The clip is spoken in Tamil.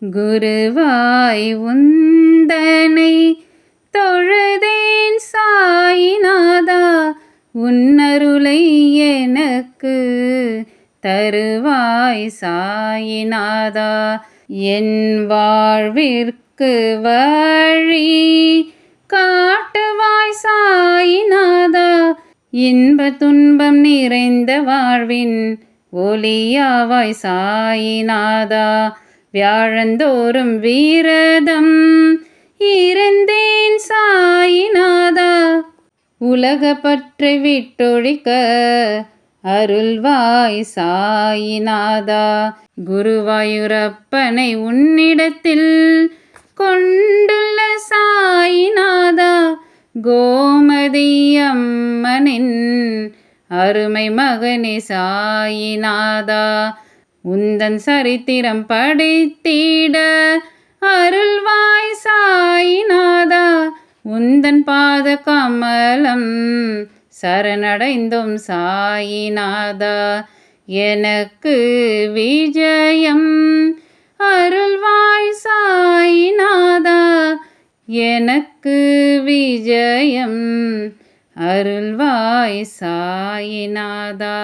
குருவாய் உந்தனை தொழுதேன் சாயிநாதா, உன்னருளை எனக்கு தருவாய் சாயிநாதா. என் வாழ்விற்கு வழி காட்டுவாய் சாயிநாதா, இன்ப துன்பம் நிறைந்த வாழ்வின் ஒளியாவாய் சாயிநாதா. வியாழந்தோறும் விரதம் இருந்தேன் சாயிநாதா, உலக பற்றை விட்டொழிக்க அருள்வாய் சாயிநாதா. குருவாயூரப்பனை உன்னிடத்தில் கொண்டுள்ள சாயிநாதா, கோமதி அம்மனின் அருமை மகனே சாயிநாதா. உந்தன் சரித்திரம் படைத்திட அருள்வாய் சாயிநாதா, உந்தன் பாத கமலம் சரணடைந்தோம் சாயிநாதா. எனக்கு விஜயம் அருள்வாய் சாயிநாதா, எனக்கு விஜயம் அருள்வாய் சாயிநாதா.